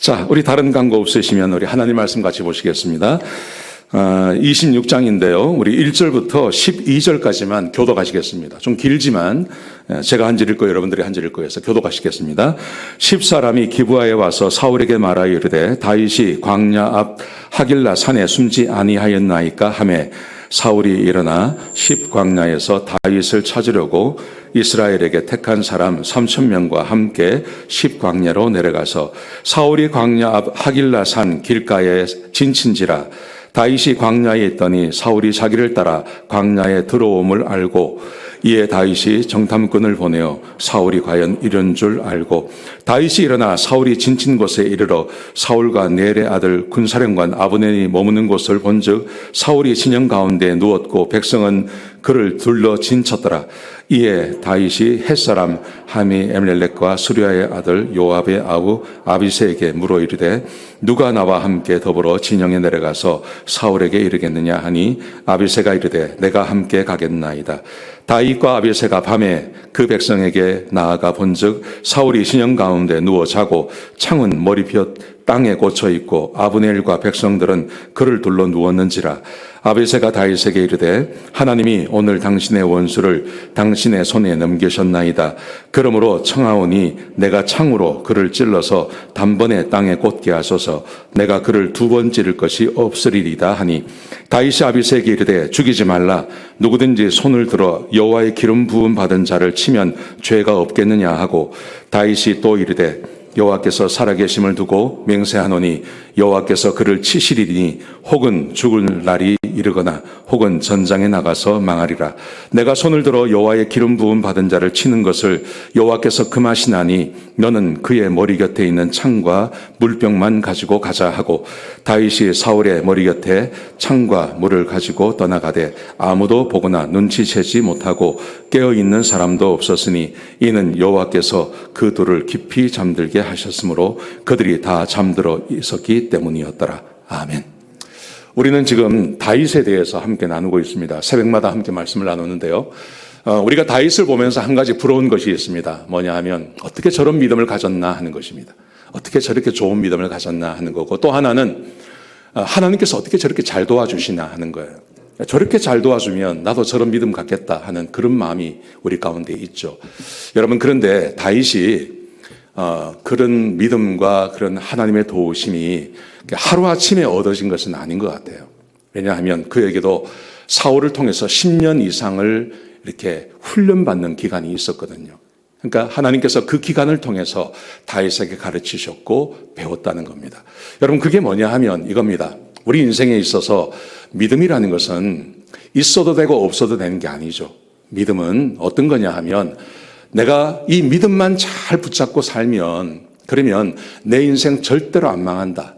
자, 우리 다른 광고 없으시면 우리 하나님 말씀 같이 보시겠습니다. 26장인데요. 우리 1절부터 12절까지만 교독하시겠습니다. 좀 길지만 제가 한 절일 거 여러분들이 한 절일 거여서 교독하시겠습니다. 10사람이 기브아에 와서 사울에게 말하여 이르되 다윗이 광야 앞 하길라 산에 숨지 아니하였나이까 하매 사울이 일어나 10광야에서 다윗을 찾으려고 이스라엘에게 택한 사람 3,000명과 함께 10광야로 내려가서 사울이 광야 앞 하길라 산 길가에 진친지라. 다윗이 광야에 있더니 사울이 자기를 따라 광야에 들어옴을 알고 이에 다윗이 정탐꾼을 보내어 사울이 과연 이런 줄 알고 다윗이 일어나 사울이 진친 곳에 이르러 사울과 넬의 아들 군사령관 아브넬이 머무는 곳을 본즉 사울이 진영 가운데 누웠고 백성은 그를 둘러 진쳤더라. 이에 다윗이 햇사람 하미 에멜렉과 수리아의 아들 요압의 아우 아비새에게 물어 이르되 누가 나와 함께 더불어 진영에 내려가서 사울에게 이르겠느냐 하니 아비새가 이르되 내가 함께 가겠나이다. 다윗과 아비새가 밤에 그 백성에게 나아가 본즉 사울이 진영 가운데 누워 자고 창은 머리볕 땅에 꽂혀 있고 아브넬과 백성들은 그를 둘러 누웠는지라. 아비새가 다윗에게 이르되 하나님이 오늘 당신의 원수를 당신의 손에 넘기셨나이다. 그러므로 청하오니 내가 창으로 그를 찔러서 단번에 땅에 꽂게 하소서. 내가 그를 두 번 찌를 것이 없으리이다 하니 다윗이 아비새에게 이르되 죽이지 말라. 누구든지 손을 들어 여호와의 기름 부음 받은 자를 치면 죄가 없겠느냐 하고 다윗이 또 이르되 여호와께서 살아계심을 두고 맹세하노니 여호와께서 그를 치시리니 혹은 죽을 날이 이르거나 혹은 전장에 나가서 망하리라. 내가 손을 들어 여호와의 기름 부음 받은 자를 치는 것을 여호와께서 금하시나니 너는 그의 머리 곁에 있는 창과 물병만 가지고 가자 하고 다윗이 사울의 머리 곁에 창과 물을 가지고 떠나가되 아무도 보거나 눈치채지 못하고 깨어있는 사람도 없었으니 이는 여호와께서 그 둘을 깊이 잠들게 하셨으므로 그들이 다 잠들어 있었기 때문이었더라. 아멘. 우리는 지금 다윗에 대해서 함께 나누고 있습니다. 새벽마다 함께 말씀을 나누는데요. 우리가 다윗을 보면서 한 가지 부러운 것이 있습니다. 뭐냐 하면 어떻게 저런 믿음을 가졌나 하는 것입니다. 어떻게 저렇게 좋은 믿음을 가졌나 하는 거고 또 하나는 하나님께서 어떻게 저렇게 잘 도와주시나 하는 거예요. 저렇게 잘 도와주면 나도 저런 믿음 갖겠다 하는 그런 마음이 우리 가운데 있죠. 여러분 그런데 다윗이 그런 믿음과 그런 하나님의 도우심이 하루아침에 얻어진 것은 아닌 것 같아요. 왜냐하면 그에게도 사울을 통해서 10년 이상을 이렇게 훈련받는 기간이 있었거든요. 그러니까 하나님께서 그 기간을 통해서 다윗에게 가르치셨고 배웠다는 겁니다. 여러분 그게 뭐냐 하면 이겁니다. 우리 인생에 있어서 믿음이라는 것은 있어도 되고 없어도 되는 게 아니죠. 믿음은 어떤 거냐 하면 내가 이 믿음만 잘 붙잡고 살면 그러면 내 인생 절대로 안 망한다.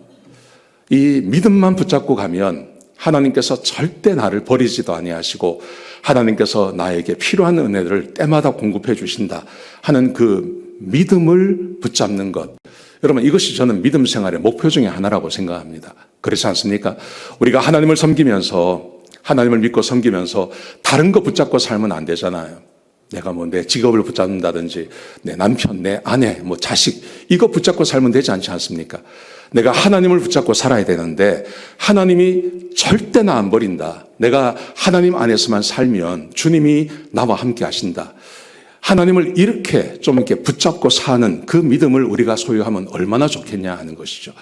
이 믿음만 붙잡고 가면 하나님께서 절대 나를 버리지도 아니하시고 하나님께서 나에게 필요한 은혜를 때마다 공급해 주신다 하는 그 믿음을 붙잡는 것. 여러분 이것이 저는 믿음 생활의 목표 중에 하나라고 생각합니다. 그렇지 않습니까? 우리가 하나님을 섬기면서 하나님을 믿고 섬기면서 다른 거 붙잡고 살면 안 되잖아요. 내가 뭐 내 직업을 붙잡는다든지 내 남편, 내 아내, 뭐 자식 이거 붙잡고 살면 되지 않지 않습니까? 내가 하나님을 붙잡고 살아야 되는데 하나님이 절대 나 안 버린다. 내가 하나님 안에서만 살면 주님이 나와 함께 하신다. 하나님을 이렇게 좀 이렇게 붙잡고 사는 그 믿음을 우리가 소유하면 얼마나 좋겠냐 하는 것이죠.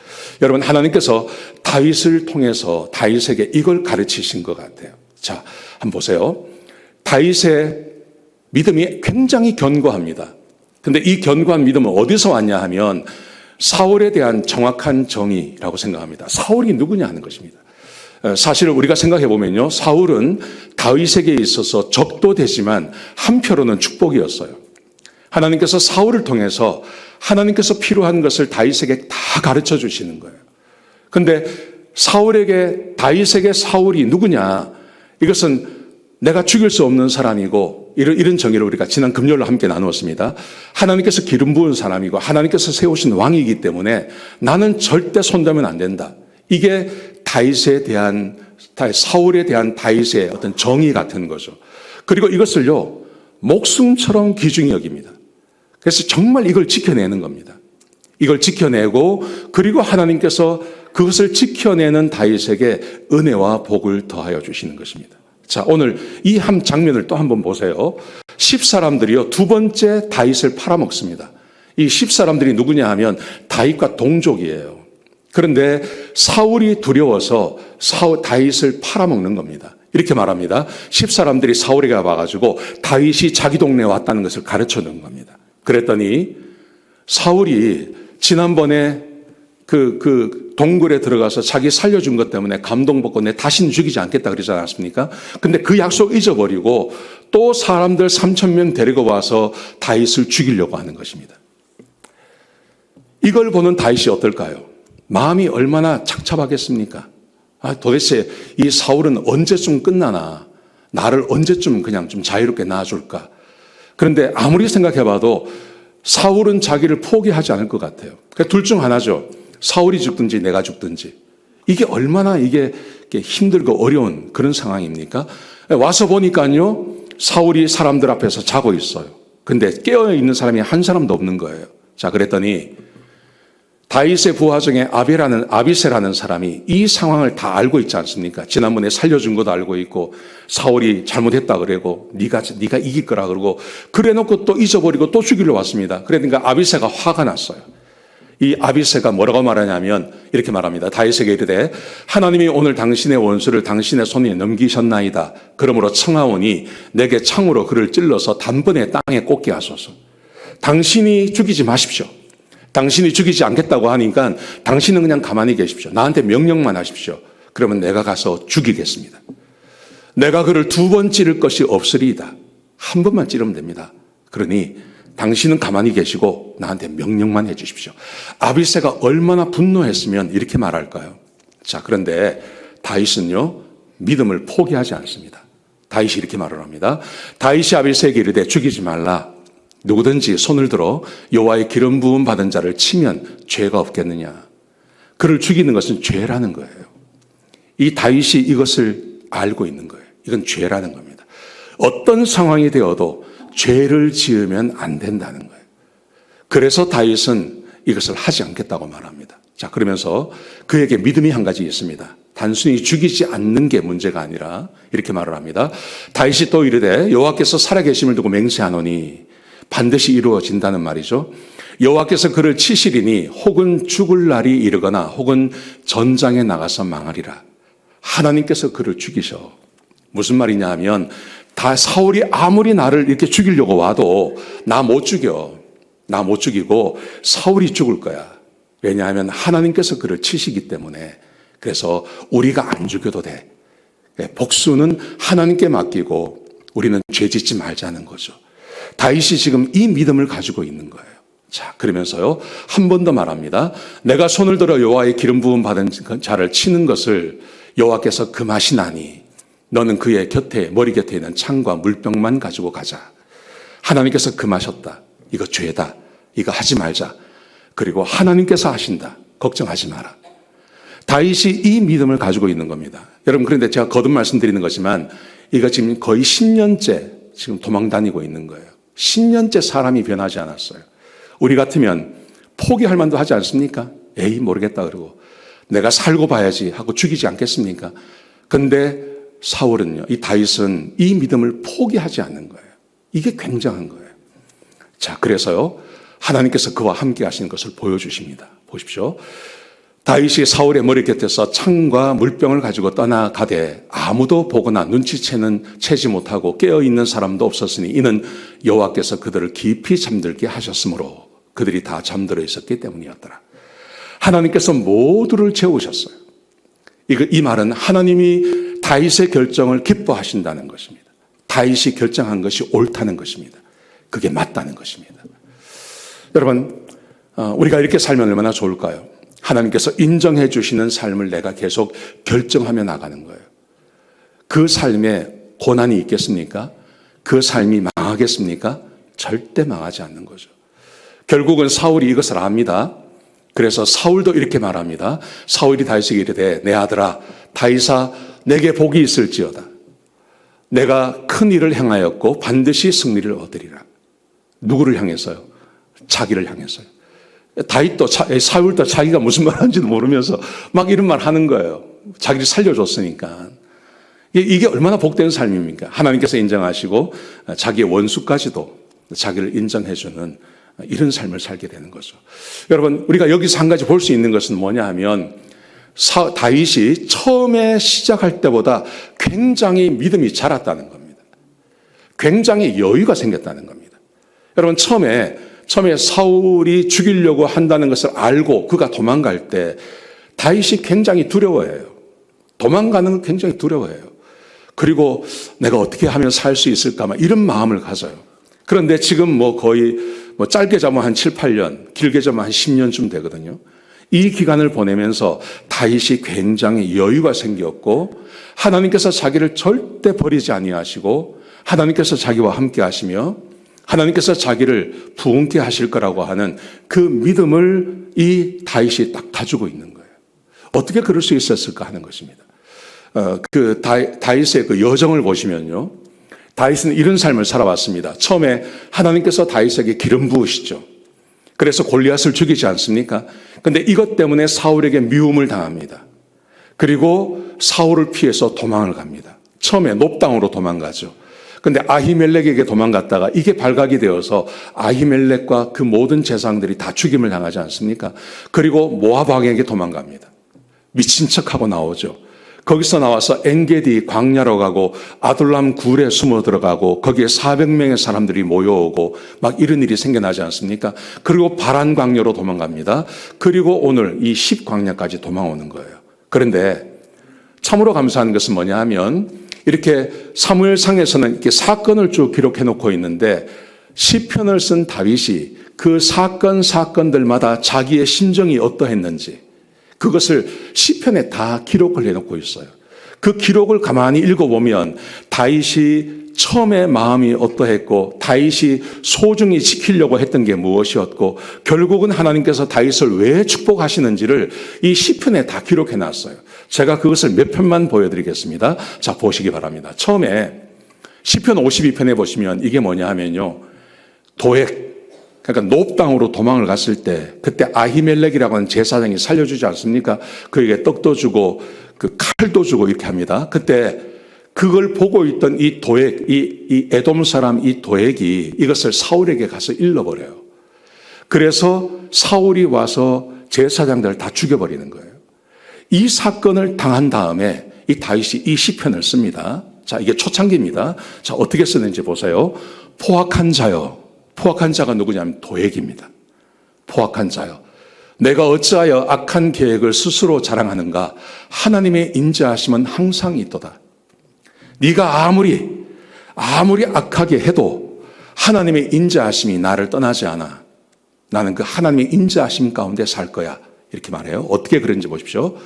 여러분 하나님께서 다윗을 통해서 다윗에게 이걸 가르치신 것 같아요. 자, 한번 보세요. 다윗의 믿음이 굉장히 견고합니다. 근데 이 견고한 믿음은 어디서 왔냐 하면 사울에 대한 정확한 정의라고 생각합니다. 사울이 누구냐 하는 것입니다. 사실 우리가 생각해 보면요. 사울은 다윗에게 있어서 적도 되지만 한편으로는 축복이었어요. 하나님께서 사울을 통해서 하나님께서 필요한 것을 다윗에게 다 가르쳐 주시는 거예요. 근데 다윗에게 사울이 누구냐? 이것은 내가 죽일 수 없는 사람이고 이런 정의를 우리가 지난 금요일로 함께 나누었습니다. 하나님께서 기름 부은 사람이고 하나님께서 세우신 왕이기 때문에 나는 절대 손대면 안 된다. 이게 사울에 대한 다윗의 어떤 정의 같은 거죠. 그리고 이것을요 목숨처럼 귀중히 여깁니다. 그래서 정말 이걸 지켜내는 겁니다. 이걸 지켜내고 그리고 하나님께서 그것을 지켜내는 다윗에게 은혜와 복을 더하여 주시는 것입니다. 자, 오늘 이 한 장면을 또 한번 보세요. 10사람들이요, 두 번째 다윗을 팔아먹습니다. 이 10사람들이 누구냐 하면 다윗과 동족이에요. 그런데 사울이 두려워서 다윗을 팔아먹는 겁니다. 이렇게 말합니다. 10사람들이 사울에게 와가지고 다윗이 자기 동네에 왔다는 것을 가르쳐 준 겁니다. 그랬더니 사울이 지난번에 그 동굴에 들어가서 자기 살려준 것 때문에 감동받고 내 다시는 죽이지 않겠다 그러지 않았습니까? 근데 그 약속 잊어버리고 또 사람들 3,000명 데리고 와서 다윗을 죽이려고 하는 것입니다. 이걸 보는 다윗이 어떨까요? 마음이 얼마나 착잡하겠습니까? 도대체 이 사울은 언제쯤 끝나나? 나를 언제쯤 그냥 좀 자유롭게 놔줄까? 그런데 아무리 생각해봐도 사울은 자기를 포기하지 않을 것 같아요. 그러니까 둘 중 하나죠. 사울이 죽든지 내가 죽든지. 이게 얼마나 이게 힘들고 어려운 그런 상황입니까? 와서 보니까요, 사울이 사람들 앞에서 자고 있어요. 근데 깨어있는 사람이 한 사람도 없는 거예요. 자, 그랬더니 다윗의 부하 중에 아비새라는 사람이 이 상황을 다 알고 있지 않습니까? 지난번에 살려준 것도 알고 있고 사울이 잘못했다 그러고 네가 이길 거라 그러고 그래놓고 또 잊어버리고 또 죽이려 왔습니다. 그러니까 아비새가 화가 났어요. 이 아비새가 뭐라고 말하냐면 이렇게 말합니다. 다윗에게 이르되 하나님이 오늘 당신의 원수를 당신의 손에 넘기셨나이다. 그러므로 청하오니 내게 창으로 그를 찔러서 단번에 땅에 꽂게 하소서. 당신이 죽이지 마십시오. 당신이 죽이지 않겠다고 하니까 당신은 그냥 가만히 계십시오. 나한테 명령만 하십시오. 그러면 내가 가서 죽이겠습니다. 내가 그를 두 번 찌를 것이 없으리이다. 한 번만 찌르면 됩니다. 그러니 당신은 가만히 계시고 나한테 명령만 해 주십시오. 아비새가 얼마나 분노했으면 이렇게 말할까요? 자, 그런데 다윗은요, 믿음을 포기하지 않습니다. 다윗이 이렇게 말을 합니다. 다윗이 아비새에게 이르되 죽이지 말라. 누구든지 손을 들어 여호와의 기름 부음 받은 자를 치면 죄가 없겠느냐. 그를 죽이는 것은 죄라는 거예요. 이 다윗이 이것을 알고 있는 거예요. 이건 죄라는 겁니다. 어떤 상황이 되어도 죄를 지으면 안 된다는 거예요. 그래서 다윗은 이것을 하지 않겠다고 말합니다. 자, 그러면서 그에게 믿음이 한 가지 있습니다. 단순히 죽이지 않는 게 문제가 아니라 이렇게 말을 합니다. 다윗이 또 이르되 여호와께서 살아계심을 두고 맹세하노니 반드시 이루어진다는 말이죠. 여호와께서 그를 치시리니 혹은 죽을 날이 이르거나 혹은 전장에 나가서 망하리라. 하나님께서 그를 죽이셔. 무슨 말이냐 하면 다 사울이 아무리 나를 이렇게 죽이려고 와도 나 못 죽여. 나 못 죽이고 사울이 죽을 거야. 왜냐하면 하나님께서 그를 치시기 때문에. 그래서 우리가 안 죽여도 돼. 복수는 하나님께 맡기고 우리는 죄 짓지 말자는 거죠. 다윗이 지금 이 믿음을 가지고 있는 거예요. 자, 그러면서요, 한 번 더 말합니다. 내가 손을 들어 여호와의 기름 부음 받은 자를 치는 것을 여호와께서 금하시나니 너는 그의 곁에, 머리 곁에 있는 창과 물병만 가지고 가자. 하나님께서 금하셨다. 이거 죄다. 이거 하지 말자. 그리고 하나님께서 하신다. 걱정하지 마라. 다윗이 이 믿음을 가지고 있는 겁니다. 여러분, 그런데 제가 거듭 말씀드리는 거지만 이거 지금 거의 10년째 지금 도망 다니고 있는 거예요. 10년째 사람이 변하지 않았어요. 우리 같으면 포기할 만도 하지 않습니까? 에이, 모르겠다 그러고 내가 살고 봐야지 하고 죽이지 않겠습니까? 근데 사울은요, 이 다윗은 이 믿음을 포기하지 않는 거예요. 이게 굉장한 거예요. 자, 그래서요, 하나님께서 그와 함께 하시는 것을 보여주십니다. 보십시오. 다윗이 사울의 머리 곁에서 창과 물병을 가지고 떠나가되 아무도 보거나 눈치채지 못하고 깨어있는 사람도 없었으니 이는 여호와께서 그들을 깊이 잠들게 하셨으므로 그들이 다 잠들어 있었기 때문이었더라. 하나님께서 모두를 채우셨어요. 이 말은 하나님이 다윗의 결정을 기뻐하신다는 것입니다. 다윗이 결정한 것이 옳다는 것입니다. 그게 맞다는 것입니다. 여러분, 우리가 이렇게 살면 얼마나 좋을까요? 하나님께서 인정해 주시는 삶을 내가 계속 결정하며 나가는 거예요. 그 삶에 고난이 있겠습니까? 그 삶이 망하겠습니까? 절대 망하지 않는 거죠. 결국은 사울이 이것을 압니다. 그래서 사울도 이렇게 말합니다. 사울이 다윗에게 이르되 내 아들아 다윗아 내게 복이 있을지어다. 내가 큰 일을 행하였고 반드시 승리를 얻으리라. 누구를 향해서요? 자기를 향해서요. 다윗도 사울도 자기가 무슨 말 하는지도 모르면서 막 이런 말 하는 거예요. 자기를 살려줬으니까. 이게 얼마나 복된 삶입니까? 하나님께서 인정하시고 자기의 원수까지도 자기를 인정해주는 이런 삶을 살게 되는 거죠. 여러분, 우리가 여기서 한 가지 볼 수 있는 것은 뭐냐 하면 다윗이 처음에 시작할 때보다 굉장히 믿음이 자랐다는 겁니다. 굉장히 여유가 생겼다는 겁니다. 여러분, 처음에 사울이 죽이려고 한다는 것을 알고 그가 도망갈 때 다윗이 굉장히 두려워해요. 도망가는 걸 굉장히 두려워해요. 그리고 내가 어떻게 하면 살 수 있을까 이런 마음을 가져요. 그런데 지금 거의 짧게 잡으면 한 7, 8년, 길게 잡으면 한 10년쯤 되거든요. 이 기간을 보내면서 다윗이 굉장히 여유가 생겼고 하나님께서 자기를 절대 버리지 아니하시고 하나님께서 자기와 함께 하시며 하나님께서 자기를 부흥케 하실 거라고 하는 그 믿음을 이 다윗이 딱 가지고 있는 거예요. 어떻게 그럴 수 있었을까 하는 것입니다. 다윗의 그 여정을 보시면요. 다윗은 이런 삶을 살아왔습니다. 처음에 하나님께서 다윗에게 기름 부으시죠. 그래서 골리앗을 죽이지 않습니까? 근데 이것 때문에 사울에게 미움을 당합니다. 그리고 사울을 피해서 도망을 갑니다. 처음에 놉당으로 도망가죠. 근데 아히멜렉에게 도망갔다가 이게 발각이 되어서 아히멜렉과 그 모든 제사장들이 다 죽임을 당하지 않습니까? 그리고 모압 왕에게 도망갑니다. 미친 척하고 나오죠. 거기서 나와서 엔게디 광야로 가고 아둘람 굴에 숨어 들어가고 거기에 400명의 사람들이 모여오고 막 이런 일이 생겨나지 않습니까? 그리고 바란 광야로 도망갑니다. 그리고 오늘 이 10광야까지 도망오는 거예요. 그런데 참으로 감사한 것은 뭐냐 하면 이렇게 사무엘상에서는 이렇게 사건을 쭉 기록해 놓고 있는데 시편을 쓴 다윗이 그 사건들마다 자기의 심정이 어떠했는지 그것을 시편에 다 기록을 해놓고 있어요. 그 기록을 가만히 읽어보면 다윗이 처음에 마음이 어떠했고 다윗이 소중히 지키려고 했던 게 무엇이었고 결국은 하나님께서 다윗을 왜 축복하시는지를 이 시편에 다 기록해놨어요. 제가 그것을 몇 편만 보여드리겠습니다. 자, 보시기 바랍니다. 처음에 시편 52편에 보시면 이게 뭐냐 하면요. 도액, 그러니까 놉당으로 도망을 갔을 때 그때 아히멜렉이라고 하는 제사장이 살려주지 않습니까? 그에게 떡도 주고 그 칼도 주고 이렇게 합니다. 그때 그걸 보고 있던 이 도액, 이 에돔 사람 이 도액이 이것을 사울에게 가서 일러버려요. 그래서 사울이 와서 제사장들을 다 죽여버리는 거예요. 이 사건을 당한 다음에 이 다윗이 이 시편을 씁니다. 자, 이게 초창기입니다. 자, 어떻게 쓰는지 보세요. 포악한 자요. 포악한 자가 누구냐면 도액입니다. 포악한 자요. 내가 어찌하여 악한 계획을 스스로 자랑하는가? 하나님의 인자하심은 항상 있도다. 네가 아무리 악하게 해도 하나님의 인자하심이 나를 떠나지 않아. 나는 그 하나님의 인자하심 가운데 살 거야. 이렇게 말해요. 어떻게 그런지 보십시오.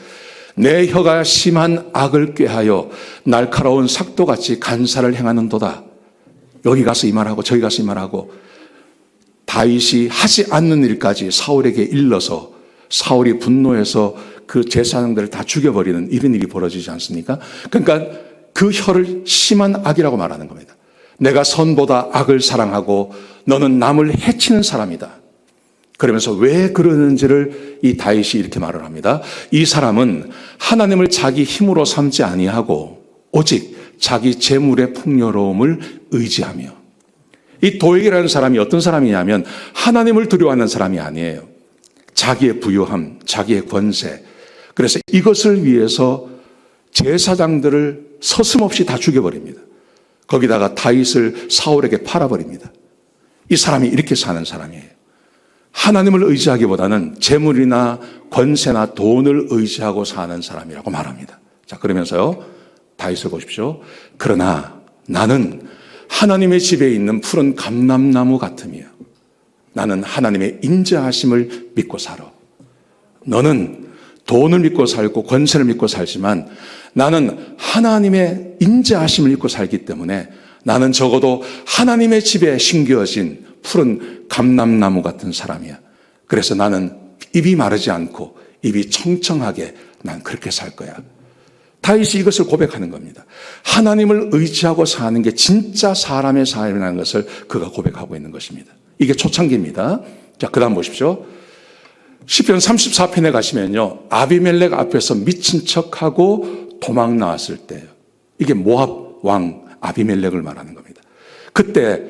내 혀가 심한 악을 꾀하여 날카로운 삭도같이 간사를 행하는도다. 여기 가서 이 말하고 저기 가서 이 말하고 다윗이 하지 않는 일까지 사울에게 일러서 사울이 분노해서 그 제사장들을 다 죽여버리는 이런 일이 벌어지지 않습니까? 그러니까 그 혀를 심한 악이라고 말하는 겁니다. 내가 선보다 악을 사랑하고 너는 남을 해치는 사람이다. 그러면서 왜 그러는지를 이 다윗이 이렇게 말을 합니다. 이 사람은 하나님을 자기 힘으로 삼지 아니하고 오직 자기 재물의 풍요로움을 의지하며 이 도액이라는 사람이 어떤 사람이냐면 하나님을 두려워하는 사람이 아니에요. 자기의 부유함, 자기의 권세. 그래서 이것을 위해서 제사장들을 서슴없이 다 죽여버립니다. 거기다가 다윗을 사울에게 팔아버립니다. 이 사람이 이렇게 사는 사람이에요. 하나님을 의지하기보다는 재물이나 권세나 돈을 의지하고 사는 사람이라고 말합니다. 자, 그러면서요, 다윗을 보십시오. 그러나 나는 하나님의 집에 있는 푸른 감람나무 같으며 나는 하나님의 인자하심을 믿고 살아. 너는 돈을 믿고 살고 권세를 믿고 살지만 나는 하나님의 인자하심을 믿고 살기 때문에 나는 적어도 하나님의 집에 심겨진 푸른 감람나무 같은 사람이야. 그래서 나는 입이 마르지 않고 입이 청청하게 난 그렇게 살 거야. 다윗이 이것을 고백하는 겁니다. 하나님을 의지하고 사는 게 진짜 사람의 삶이라는 것을 그가 고백하고 있는 것입니다. 이게 초창기입니다. 자, 그 다음 보십시오. 시편 34편에 가시면요, 아비멜렉 앞에서 미친 척하고 도망 나왔을 때요, 이게 모압 왕 아비멜렉을 말하는 겁니다. 그때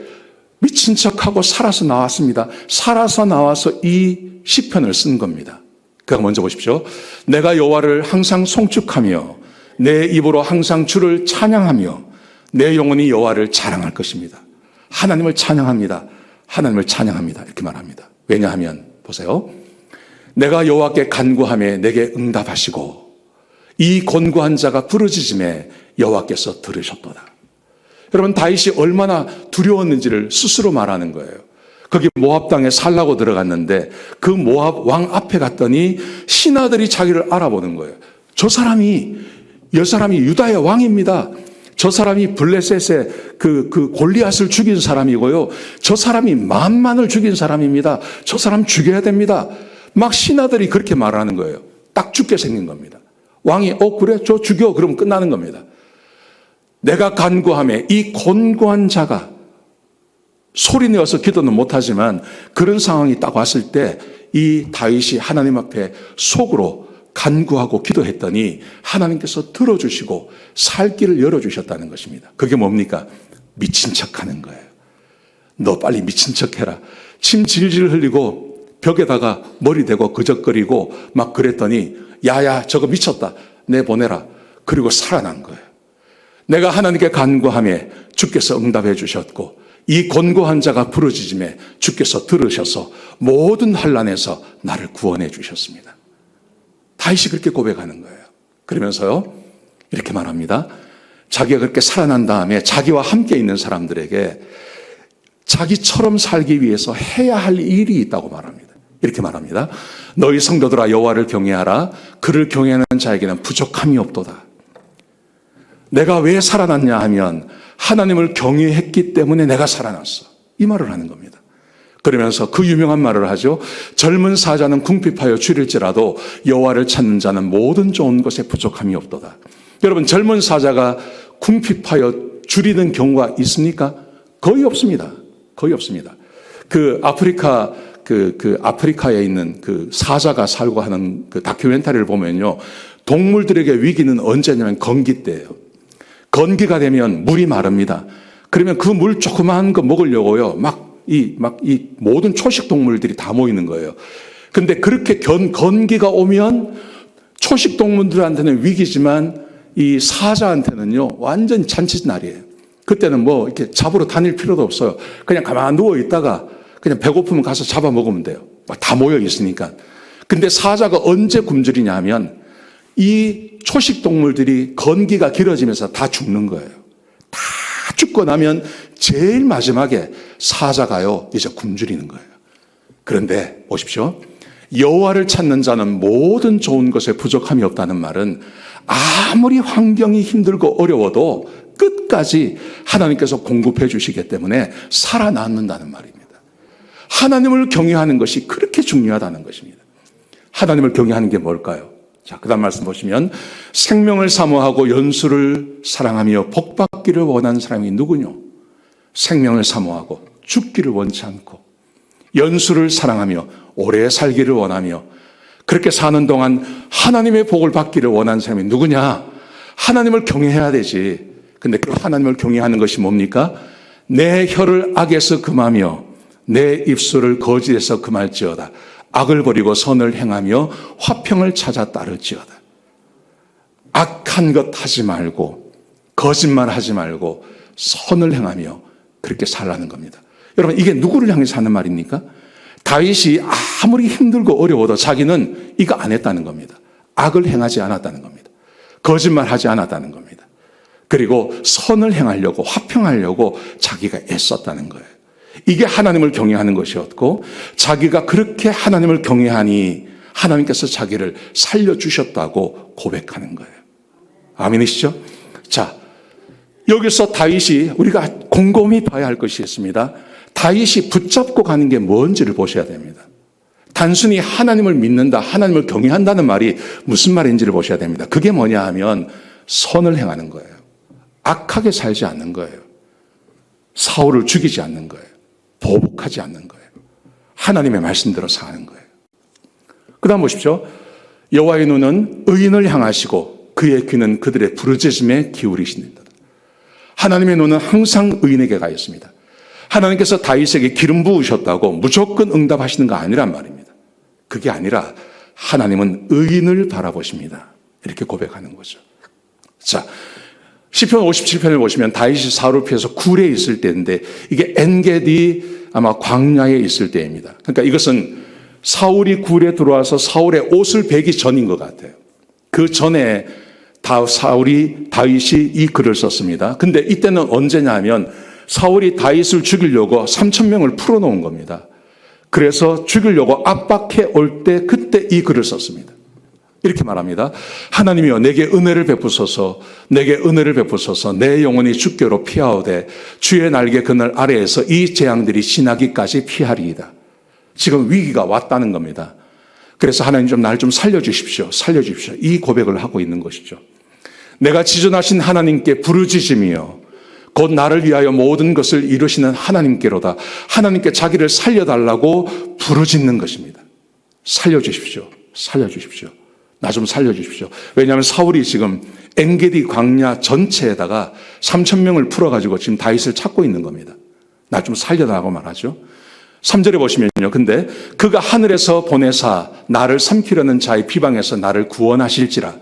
미친 척하고 살아서 나왔습니다. 살아서 나와서 이 시편을 쓴 겁니다. 그가 먼저 보십시오. 내가 여호와를 항상 송축하며 내 입으로 항상 주를 찬양하며 내 영혼이 여호와를 자랑할 것입니다. 하나님을 찬양합니다. 하나님을 찬양합니다. 이렇게 말합니다. 왜냐하면 보세요. 내가 여호와께 간구하며 내게 응답하시고 이 곤고한 자가 부르짖음에 여호와께서 들으셨도다. 여러분, 다윗이 얼마나 두려웠는지를 스스로 말하는 거예요. 거기 모압 땅에 살라고 들어갔는데 그 모압 왕 앞에 갔더니 신하들이 자기를 알아보는 거예요. 저 사람이 유다의 왕입니다. 저 사람이 블레셋의 그 골리앗을 죽인 사람이고요. 저 사람이 만만을 죽인 사람입니다. 저 사람 죽여야 됩니다. 막 신하들이 그렇게 말하는 거예요. 딱 죽게 생긴 겁니다. 왕이 그래? 저 죽여. 그러면 끝나는 겁니다. 내가 간구하며 이 곤고한 자가 소리내어서 기도는 못하지만 그런 상황이 딱 왔을 때 이 다윗이 하나님 앞에 속으로 간구하고 기도했더니 하나님께서 들어주시고 살 길을 열어주셨다는 것입니다. 그게 뭡니까? 미친 척하는 거예요. 너 빨리 미친 척해라. 침 질질 흘리고 벽에다가 머리 대고 그적거리고 막 그랬더니 야야 저거 미쳤다. 내보내라. 그리고 살아난 거예요. 내가 하나님께 간구하며 주께서 응답해 주셨고 이 곤고한 자가 부르짖음에 주께서 들으셔서 모든 환난에서 나를 구원해 주셨습니다. 다윗이 그렇게 고백하는 거예요. 그러면서요 이렇게 말합니다. 자기가 그렇게 살아난 다음에 자기와 함께 있는 사람들에게 자기처럼 살기 위해서 해야 할 일이 있다고 말합니다. 이렇게 말합니다. 너희 성도들아 여호와를 경외하라. 그를 경외하는 자에게는 부족함이 없도다. 내가 왜 살아났냐 하면 하나님을 경외했기 때문에 내가 살아났어. 이 말을 하는 겁니다. 그러면서 그 유명한 말을 하죠. 젊은 사자는 궁핍하여 줄일지라도 여호와를 찾는 자는 모든 좋은 것에 부족함이 없도다. 여러분, 젊은 사자가 궁핍하여 줄이는 경우가 있습니까? 거의 없습니다. 거의 없습니다. 아프리카에 있는 그 사자가 살고 하는 그 다큐멘터리를 보면요. 동물들에게 위기는 언제냐면 건기 때예요. 건기가 되면 물이 마릅니다. 그러면 그 물 조그마한 거 먹으려고요. 이 모든 초식 동물들이 다 모이는 거예요. 근데 그렇게 건기가 오면 초식 동물들한테는 위기지만 이 사자한테는요, 완전 잔칫날이에요. 그때는 뭐 이렇게 잡으러 다닐 필요도 없어요. 그냥 가만 누워 있다가 그냥 배고프면 가서 잡아 먹으면 돼요. 다 모여 있으니까. 근데 사자가 언제 굶주리냐 하면 이 초식 동물들이 건기가 길어지면서 다 죽는 거예요. 다 죽고 나면 제일 마지막에 사자가요, 이제 굶주리는 거예요. 그런데 보십시오. 여호와를 찾는 자는 모든 좋은 것에 부족함이 없다는 말은 아무리 환경이 힘들고 어려워도 끝까지 하나님께서 공급해 주시기 때문에 살아남는다는 말입니다. 하나님을 경외하는 것이 그렇게 중요하다는 것입니다. 하나님을 경외하는 게 뭘까요? 자, 그 다음 말씀 보시면 생명을 사모하고 연수를 사랑하며 복받기를 원하는 사람이 누구뇨? 생명을 사모하고 죽기를 원치 않고 연수를 사랑하며 오래 살기를 원하며 그렇게 사는 동안 하나님의 복을 받기를 원하는 사람이 누구냐? 하나님을 경외해야 되지. 근데 그 하나님을 경외하는 것이 뭡니까? 내 혀를 악에서 금하며 내 입술을 거짓에서 금할지어다. 악을 버리고 선을 행하며 화평을 찾아 따를지어다. 악한 것 하지 말고 거짓말 하지 말고 선을 행하며 그렇게 살라는 겁니다. 여러분, 이게 누구를 향해서 하는 말입니까? 다윗이 아무리 힘들고 어려워도 자기는 이거 안 했다는 겁니다. 악을 행하지 않았다는 겁니다. 거짓말하지 않았다는 겁니다. 그리고 선을 행하려고 화평하려고 자기가 애썼다는 거예요. 이게 하나님을 경외하는 것이었고 자기가 그렇게 하나님을 경외하니 하나님께서 자기를 살려주셨다고 고백하는 거예요. 아멘이시죠? 자, 여기서 다윗이 우리가 곰곰이 봐야 할 것이 있습니다. 다윗이 붙잡고 가는 게 뭔지를 보셔야 됩니다. 단순히 하나님을 믿는다, 하나님을 경외한다는 말이 무슨 말인지를 보셔야 됩니다. 그게 뭐냐 하면 선을 행하는 거예요. 악하게 살지 않는 거예요. 사울을 죽이지 않는 거예요. 보복하지 않는 거예요. 하나님의 말씀대로 사는 거예요. 그 다음 보십시오. 여호와의 눈은 의인을 향하시고 그의 귀는 그들의 부르짖음에 기울이신다. 하나님의 눈은 항상 의인에게 가 있습니다. 하나님께서 다윗에게 기름 부으셨다고 무조건 응답하시는 거 아니란 말입니다. 그게 아니라 하나님은 의인을 바라보십니다. 이렇게 고백하는 거죠. 자, 시편 57편을 보시면 다윗이 사울을 피해서 굴에 있을 때인데 이게 엔게디 아마 광야에 있을 때입니다. 그러니까 이것은 사울이 굴에 들어와서 사울의 옷을 베기 전인 것 같아요. 그 전에 다윗이 이 글을 썼습니다. 근데 이때는 언제냐면 사울이 다윗을 죽이려고 3,000명을 풀어놓은 겁니다. 그래서 죽이려고 압박해 올 때 그때 이 글을 썼습니다. 이렇게 말합니다. 하나님이여 내게 은혜를 베푸소서, 내게 은혜를 베푸소서. 내 영혼이 주께로 피하오되 주의 날개 그늘 아래에서 이 재앙들이 지나기까지 피하리이다. 지금 위기가 왔다는 겁니다. 그래서 하나님 좀 날 좀 살려주십시오. 살려주십시오. 이 고백을 하고 있는 것이죠. 내가 지존하신 하나님께 부르짖으며 곧 나를 위하여 모든 것을 이루시는 하나님께로다. 하나님께 자기를 살려달라고 부르짖는 것입니다. 살려주십시오. 살려주십시오. 나 좀 살려주십시오. 왜냐하면 사울이 지금 엔게디 광야 전체에다가 3,000명을 풀어가지고 지금 다윗을 찾고 있는 겁니다. 나 좀 살려달라고 말하죠. 3절에 보시면요. 근데 그가 하늘에서 보내사 나를 삼키려는 자의 비방에서 나를 구원하실지라.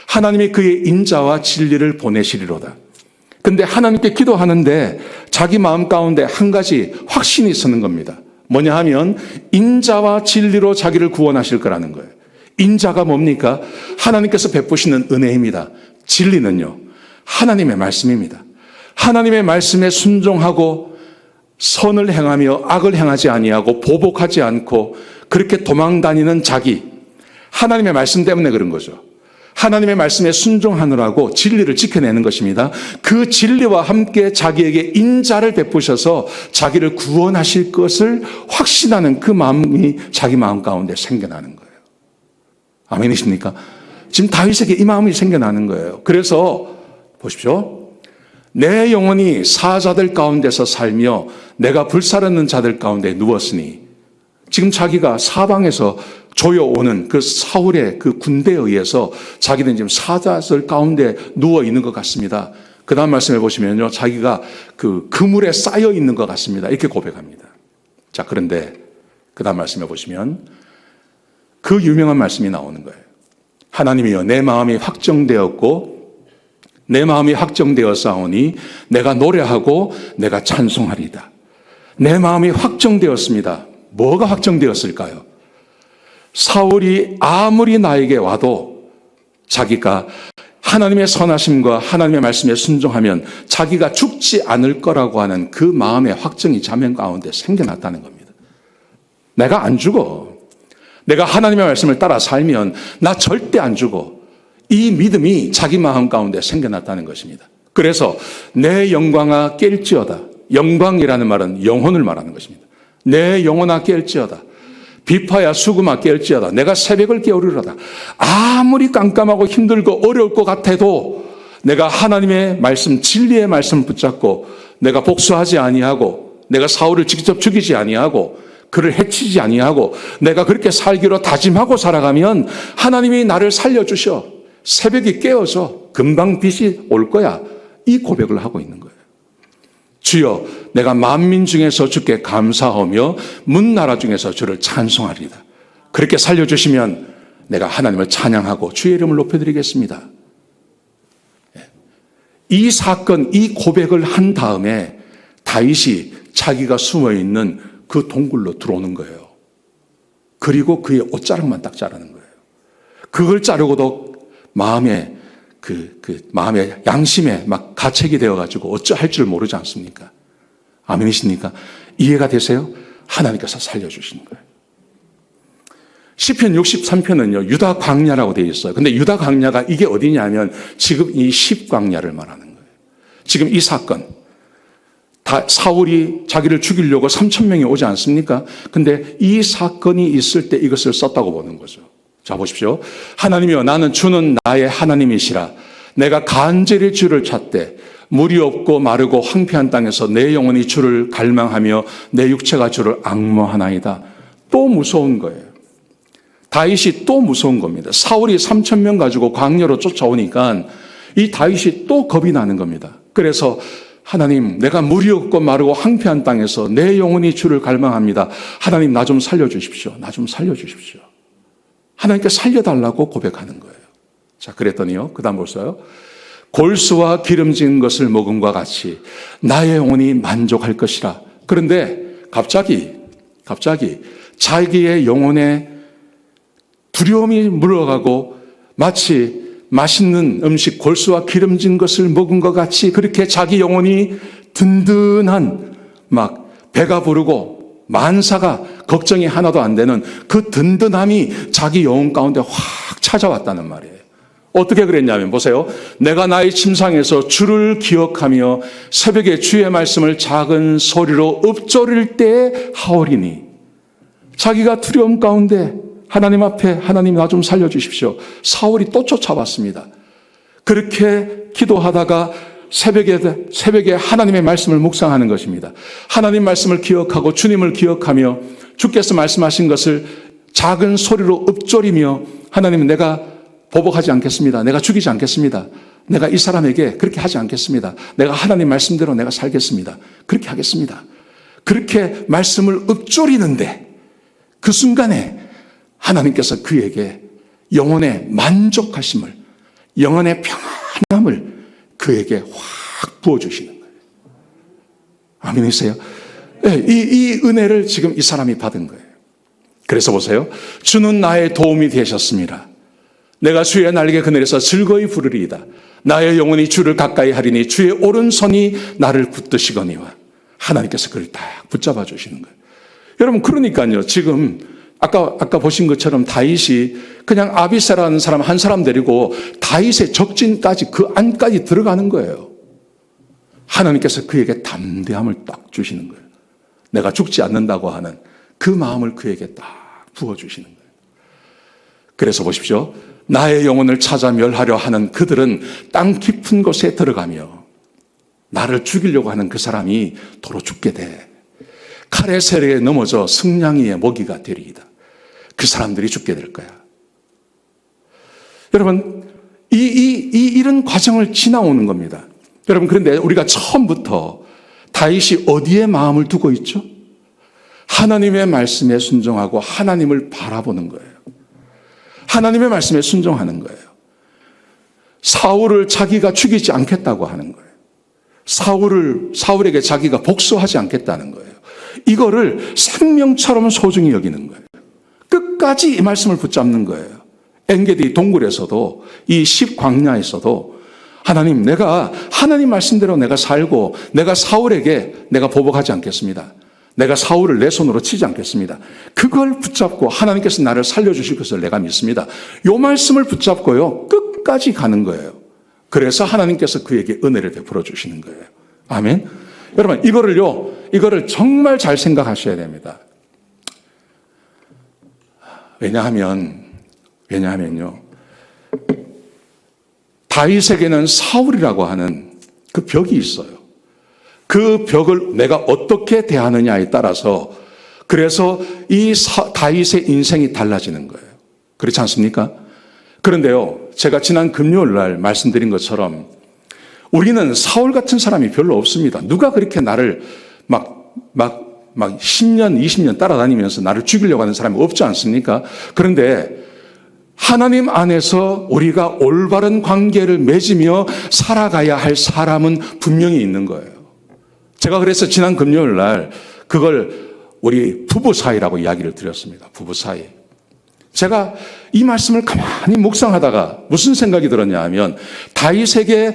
하나님이 그의 인자와 진리를 보내시리로다. 근데 하나님께 기도하는데 자기 마음 가운데 한 가지 확신이 서는 겁니다. 뭐냐 하면 인자와 진리로 자기를 구원하실 거라는 거예요. 인자가 뭡니까? 하나님께서 베푸시는 은혜입니다. 진리는요, 하나님의 말씀입니다. 하나님의 말씀에 순종하고 선을 행하며 악을 행하지 아니하고 보복하지 않고 그렇게 도망다니는 자기, 하나님의 말씀 때문에 그런 거죠. 하나님의 말씀에 순종하느라고 진리를 지켜내는 것입니다. 그 진리와 함께 자기에게 인자를 베푸셔서 자기를 구원하실 것을 확신하는 그 마음이 자기 마음 가운데 생겨나는 거예요. 아멘이십니까? 지금 다윗에게 이 마음이 생겨나는 거예요. 그래서 보십시오. 내 영혼이 사자들 가운데서 살며 내가 불사르는 자들 가운데 누웠으니, 지금 자기가 사방에서 조여오는 그 사울의 그 군대에 의해서 자기는 지금 사자들 가운데 누워 있는 것 같습니다. 그 다음 말씀해 보시면요, 자기가 그 그물에 쌓여 있는 것 같습니다. 이렇게 고백합니다. 자, 그런데 그 다음 말씀해 보시면 그 유명한 말씀이 나오는 거예요. 하나님이여 내 마음이 확정되었고 내 마음이 확정되었사오니 내가 노래하고 내가 찬송하리이다. 내 마음이 확정되었습니다. 뭐가 확정되었을까요? 사울이 아무리 나에게 와도 자기가 하나님의 선하심과 하나님의 말씀에 순종하면 자기가 죽지 않을 거라고 하는 그 마음의 확정이 자명 가운데 생겨났다는 겁니다. 내가 안 죽어. 내가 하나님의 말씀을 따라 살면 나 절대 안 죽어. 이 믿음이 자기 마음 가운데 생겨났다는 것입니다. 그래서 내 영광아 깰지어다. 영광이라는 말은 영혼을 말하는 것입니다. 내 영혼아 깰지어다. 비파야 수금아 깰지어다. 내가 새벽을 깨우리로다. 아무리 깜깜하고 힘들고 어려울 것 같아도 내가 하나님의 말씀, 진리의 말씀을 붙잡고 내가 복수하지 아니하고 내가 사울을 직접 죽이지 아니하고 그를 해치지 아니하고 내가 그렇게 살기로 다짐하고 살아가면 하나님이 나를 살려주셔. 새벽이 깨어져. 금방 빛이 올 거야. 이 고백을 하고 있는 거예요. 주여 내가 만민 중에서 주께 감사하며 문나라 중에서 주를 찬송하리이다. 그렇게 살려주시면 내가 하나님을 찬양하고 주의 이름을 높여드리겠습니다. 이 사건, 이 고백을 한 다음에 다윗이 자기가 숨어있는 그 동굴로 들어오는 거예요. 그리고 그의 옷자락만 딱 자르는 거예요. 그걸 자르고도 마음의 마음의 양심에 막 가책이 되어가지고 어찌할 줄 모르지 않습니까? 아멘이십니까? 이해가 되세요? 하나님께서 살려주시는 거예요. 시편 63편은요, 유다 광야라고 되어 있어요. 근데 유다 광야가 이게 어디냐면 지금 이 십광야를 말하는 거예요. 지금 이 사건. 사울이 자기를 죽이려고 3,000명이 오지 않습니까? 근데 이 사건이 있을 때 이것을 썼다고 보는 거죠. 자, 보십시오. 하나님이여 나는 주는 나의 하나님이시라. 내가 간절히 주를 찾되 물이 없고 마르고 황폐한 땅에서 내 영혼이 주를 갈망하며 내 육체가 주를 앙모하나이다. 또 무서운 거예요. 다윗이 또 무서운 겁니다. 사울이 3,000명 가지고 광야로 쫓아오니까 이 다윗이 또 겁이 나는 겁니다. 그래서 하나님, 내가 물이 없고 마르고 황폐한 땅에서 내 영혼이 주를 갈망합니다. 하나님, 나 좀 살려주십시오. 나 좀 살려주십시오. 하나님께 살려달라고 고백하는 거예요. 자, 그랬더니요, 그 다음 보세요. 골수와 기름진 것을 먹음과 같이 나의 영혼이 만족할 것이라. 그런데 갑자기 자기의 영혼에 두려움이 물러가고 마치 맛있는 음식, 골수와 기름진 것을 먹은 것 같이 그렇게 자기 영혼이 든든한, 막 배가 부르고 만사가 걱정이 하나도 안 되는 그 든든함이 자기 영혼 가운데 확 찾아왔다는 말이에요. 어떻게 그랬냐면 보세요. 내가 나의 침상에서 주를 기억하며 새벽에 주의 말씀을 작은 소리로 읊조릴 때 하오리니. 자기가 두려움 가운데 하나님 앞에 하나님 나 좀 살려주십시오. 사울이 또 쫓아왔습니다. 그렇게 기도하다가 새벽에 하나님의 말씀을 묵상하는 것입니다. 하나님 말씀을 기억하고 주님을 기억하며 주께서 말씀하신 것을 작은 소리로 읊조리며 하나님, 내가 보복하지 않겠습니다. 내가 죽이지 않겠습니다. 내가 이 사람에게 그렇게 하지 않겠습니다. 내가 하나님 말씀대로 내가 살겠습니다. 그렇게 하겠습니다. 그렇게 말씀을 읊조리는데 그 순간에 하나님께서 그에게 영혼의 만족하심을, 영혼의 평안함을 그에게 확 부어주시는 거예요. 아멘이세요? 네, 이 은혜를 지금 이 사람이 받은 거예요. 그래서 보세요. 주는 나의 도움이 되셨습니다. 내가 주의 날개 그늘에서 즐거이 부르리이다. 나의 영혼이 주를 가까이 하리니 주의 오른손이 나를 붙드시거니와. 하나님께서 그걸 딱 붙잡아 주시는 거예요. 여러분, 그러니까요, 지금 아까 보신 것처럼 다윗이 그냥 아비새라는 사람 한 사람 데리고 다윗의 적진까지 그 안까지 들어가는 거예요. 하나님께서 그에게 담대함을 딱 주시는 거예요. 내가 죽지 않는다고 하는 그 마음을 그에게 딱 부어주시는 거예요. 그래서 보십시오. 나의 영혼을 찾아 멸하려 하는 그들은 땅 깊은 곳에 들어가며 나를 죽이려고 하는 그 사람이 도로 죽게 돼. 칼의 세례에 넘어져 승냥이의 먹이가 되리이다. 그 사람들이 죽게 될 거야. 여러분, 이런 과정을 지나오는 겁니다. 여러분, 그런데 우리가 처음부터 다윗이 어디에 마음을 두고 있죠? 하나님의 말씀에 순종하고 하나님을 바라보는 거예요. 하나님의 말씀에 순종하는 거예요. 사울을 자기가 죽이지 않겠다고 하는 거예요. 사울에게 자기가 복수하지 않겠다는 거예요. 이거를 생명처럼 소중히 여기는 거예요. 끝까지 이 말씀을 붙잡는 거예요. 엔게디 동굴에서도 이 십광야에서도 하나님, 내가 하나님 말씀대로 내가 살고 내가 사울에게 내가 보복하지 않겠습니다. 내가 사울을 내 손으로 치지 않겠습니다. 그걸 붙잡고 하나님께서 나를 살려주실 것을 내가 믿습니다. 이 말씀을 붙잡고요, 끝까지 가는 거예요. 그래서 하나님께서 그에게 은혜를 베풀어 주시는 거예요. 아멘. 여러분, 이거를 정말 잘 생각하셔야 됩니다. 왜냐하면요, 다윗에게는 사울이라고 하는 그 벽이 있어요. 그 벽을 내가 어떻게 대하느냐에 따라서 그래서 이 다윗의 인생이 달라지는 거예요. 그렇지 않습니까? 그런데요, 제가 지난 금요일 날 말씀드린 것처럼 우리는 사울 같은 사람이 별로 없습니다. 누가 그렇게 나를 막 10년, 20년 따라다니면서 나를 죽이려고 하는 사람이 없지 않습니까? 그런데 하나님 안에서 우리가 올바른 관계를 맺으며 살아가야 할 사람은 분명히 있는 거예요. 제가 그래서 지난 금요일 날 그걸 우리 부부 사이라고 이야기를 드렸습니다. 부부 사이. 제가 이 말씀을 가만히 묵상하다가 무슨 생각이 들었냐 하면 다윗에게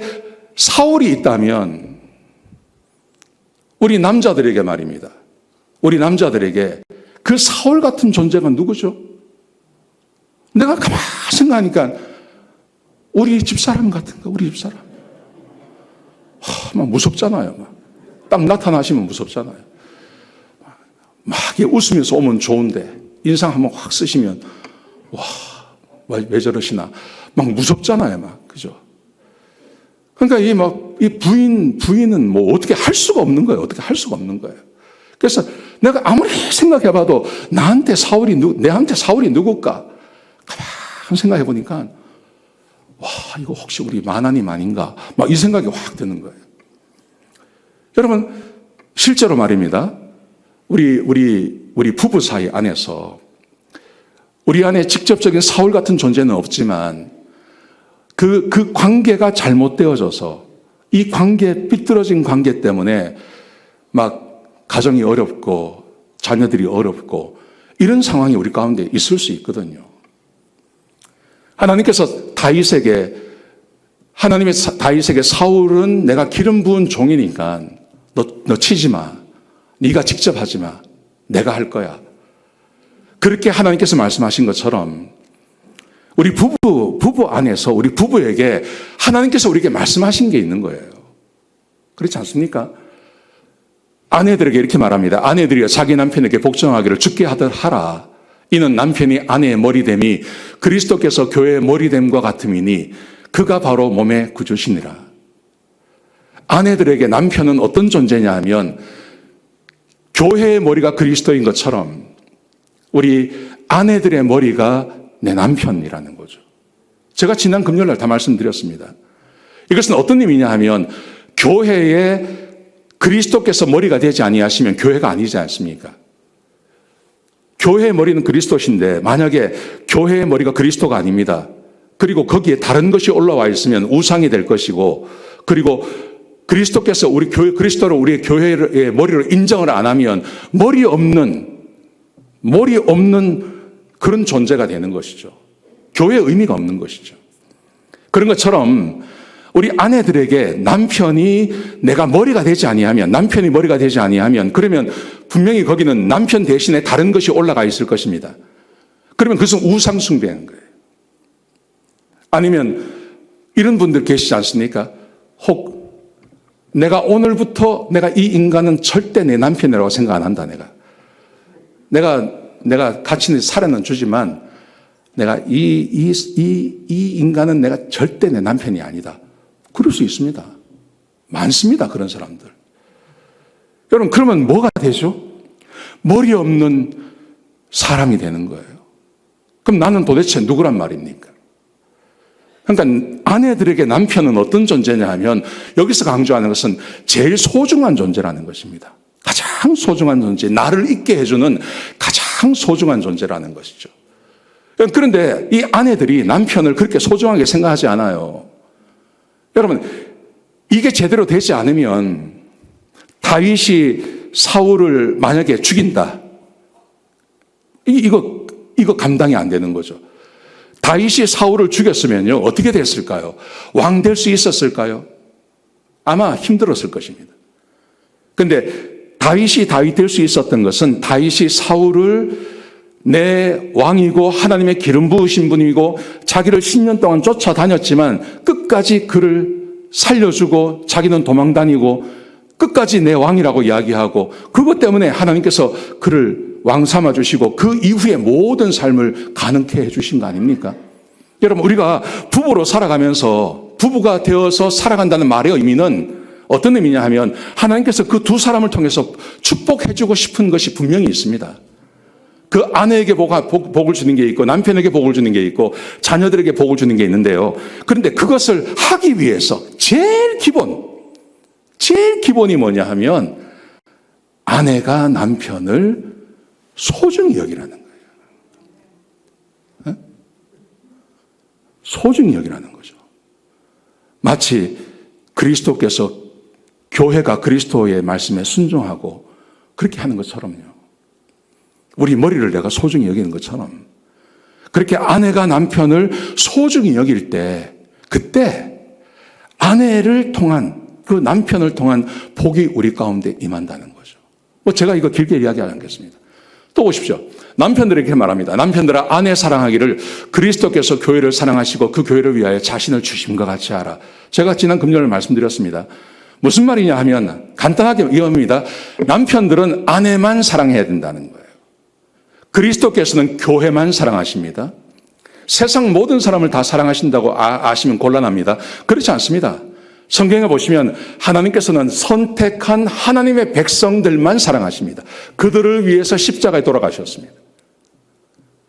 사울이 있다면 우리 남자들에게 말입니다. 우리 남자들에게 그 사울 같은 존재가 누구죠? 내가 가만히 생각하니까 우리 집사람 같은가, 우리 집사람. 막 무섭잖아요. 딱 나타나시면 무섭잖아요. 막 웃으면서 오면 좋은데 인상 한번 확 쓰시면 왜 저러시나 막 무섭잖아요, 막. 그죠? 그러니까 이 부인은 뭐 어떻게 할 수가 없는 거예요. 어떻게 할 수가 없는 거예요. 그래서 내가 아무리 생각해봐도 내한테 사울이 누굴까? 가만 생각해 보니까 와, 이거 혹시 우리 만하님 아닌가? 막 이 생각이 확 드는 거예요. 여러분, 실제로 말입니다. 우리 부부 사이 안에서 우리 안에 직접적인 사울 같은 존재는 없지만 그 관계가 잘못되어져서 이 삐뚤어진 관계 때문에 막 가정이 어렵고 자녀들이 어렵고 이런 상황이 우리 가운데 있을 수 있거든요. 하나님께서 다윗에게 사울은 내가 기름 부은 종이니까 너 치지 마. 네가 직접 하지 마. 내가 할 거야. 그렇게 하나님께서 말씀하신 것처럼 우리 부부 안에서 우리 부부에게 하나님께서 우리에게 말씀하신 게 있는 거예요. 그렇지 않습니까? 아내들에게 이렇게 말합니다. 아내들이여 자기 남편에게 복종하기를 주께 하라. 이는 남편이 아내의 머리됨이 그리스도께서 교회의 머리됨과 같음이니 그가 바로 몸의 구주시니라. 아내들에게 남편은 어떤 존재냐 하면 교회의 머리가 그리스도인 것처럼 우리 아내들의 머리가 내 남편이라는 거죠. 제가 지난 금요일날 다 말씀드렸습니다. 이것은 어떤 의미냐 하면 교회에 그리스도께서 머리가 되지 아니하시면 교회가 아니지 않습니까? 교회의 머리는 그리스도신데 만약에 교회의 머리가 그리스도가 아닙니다. 그리고 거기에 다른 것이 올라와 있으면 우상이 될 것이고 그리고 그리스도께서 그리스도를 우리의 교회의 머리로 인정을 안 하면 머리 없는 그런 존재가 되는 것이죠. 교회의 의미가 없는 것이죠. 그런 것처럼 우리 아내들에게 남편이 머리가 되지 아니하면 그러면 분명히 거기는 남편 대신에 다른 것이 올라가 있을 것입니다. 그러면 그것은 우상 숭배하는 거예요. 아니면 이런 분들 계시지 않습니까? 혹 내가 오늘부터 이 인간은 절대 내 남편이라고 생각 안 한다. 내가 같이 살아는 주지만 내가 이 인간은 내가 절대 내 남편이 아니다. 그럴 수 있습니다. 많습니다. 그런 사람들. 여러분, 그러면 뭐가 되죠? 머리 없는 사람이 되는 거예요. 그럼 나는 도대체 누구란 말입니까? 그러니까 아내들에게 남편은 어떤 존재냐 하면 여기서 강조하는 것은 제일 소중한 존재라는 것입니다. 가장 소중한 존재, 나를 있게 해주는 가장 소중한 존재라는 것이죠. 그런데 이 아내들이 남편을 그렇게 소중하게 생각하지 않아요. 여러분, 이게 제대로 되지 않으면 다윗이 사울을 만약에 죽인다. 이거 감당이 안 되는 거죠. 다윗이 사울을 죽였으면요, 어떻게 됐을까요? 왕 될 수 있었을까요? 아마 힘들었을 것입니다. 근데 다윗이 다윗 될 수 있었던 것은 다윗이 사울을 내 왕이고 하나님의 기름 부으신 분이고 자기를 10년 동안 쫓아다녔지만 끝까지 그를 살려주고 자기는 도망다니고 끝까지 내 왕이라고 이야기하고 그것 때문에 하나님께서 그를 왕 삼아주시고 그 이후의 모든 삶을 가능케 해주신 거 아닙니까? 여러분, 우리가 부부로 살아가면서 부부가 되어서 살아간다는 말의 의미는 어떤 의미냐 하면 하나님께서 그 두 사람을 통해서 축복해주고 싶은 것이 분명히 있습니다. 그 아내에게 복을 주는 게 있고 남편에게 복을 주는 게 있고 자녀들에게 복을 주는 게 있는데요. 그런데 그것을 하기 위해서 제일 기본이 뭐냐 하면 아내가 남편을 소중히 여기라는 거예요. 네? 소중히 여기라는 거죠. 마치 그리스도께서 교회가 그리스도의 말씀에 순종하고 그렇게 하는 것처럼요. 우리 머리를 내가 소중히 여기는 것처럼 그렇게 아내가 남편을 소중히 여길 때 그때 아내를 통한 그 남편을 통한 복이 우리 가운데 임한다는 거죠. 제가 이거 길게 이야기 안 하겠습니다. 또 보십시오. 남편들에게 말합니다. 남편들아, 아내 사랑하기를 그리스도께서 교회를 사랑하시고 그 교회를 위하여 자신을 주심과 같이 하라. 제가 지난 금요일에 말씀드렸습니다. 무슨 말이냐 하면 간단하게 이겁니다. 남편들은 아내만 사랑해야 된다는 거예요. 그리스도께서는 교회만 사랑하십니다. 세상 모든 사람을 다 사랑하신다고 아시면 곤란합니다. 그렇지 않습니다. 성경에 보시면 하나님께서는 선택한 하나님의 백성들만 사랑하십니다. 그들을 위해서 십자가에 돌아가셨습니다.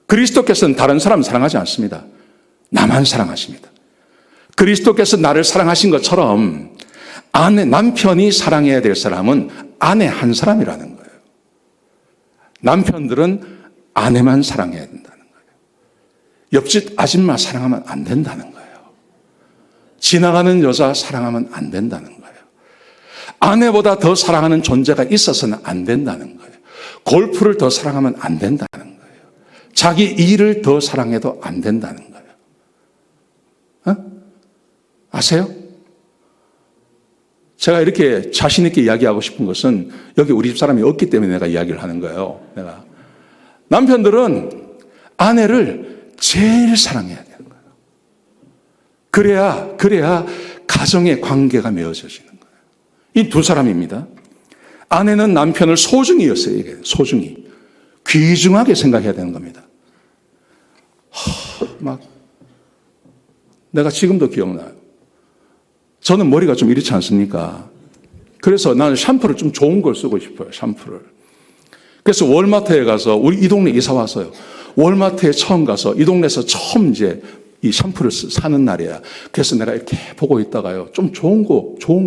그리스도께서는 다른 사람 사랑하지 않습니다. 나만 사랑하십니다. 그리스도께서 나를 사랑하신 것처럼 남편이 사랑해야 될 사람은 아내 한 사람이라는 거예요. 남편들은 아내만 사랑해야 된다는 거예요. 옆집 아줌마 사랑하면 안 된다는 거예요. 지나가는 여자 사랑하면 안 된다는 거예요. 아내보다 더 사랑하는 존재가 있어서는 안 된다는 거예요. 골프를 더 사랑하면 안 된다는 거예요. 자기 일을 더 사랑해도 안 된다는 거예요. 아세요? 제가 이렇게 자신 있게 이야기하고 싶은 것은 여기 우리 집 사람이 없기 때문에 내가 이야기를 하는 거예요. 남편들은 아내를 제일 사랑해야 되는 거예요. 그래야 가정의 관계가 맺어지는 거예요. 이 두 사람입니다. 아내는 남편을 소중히 여겨야 돼요. 소중히. 귀중하게 생각해야 되는 겁니다. 내가 지금도 기억나요. 저는 머리가 좀 이렇지 않습니까? 그래서 나는 샴푸를 좀 좋은 걸 쓰고 싶어요. 샴푸를. 그래서 월마트에 가서 우리 이 동네 이사 왔어요. 월마트에 처음 가서 이 동네에서 처음 이제 이 샴푸를 사는 날이야. 그래서 내가 이렇게 보고 있다가요. 좀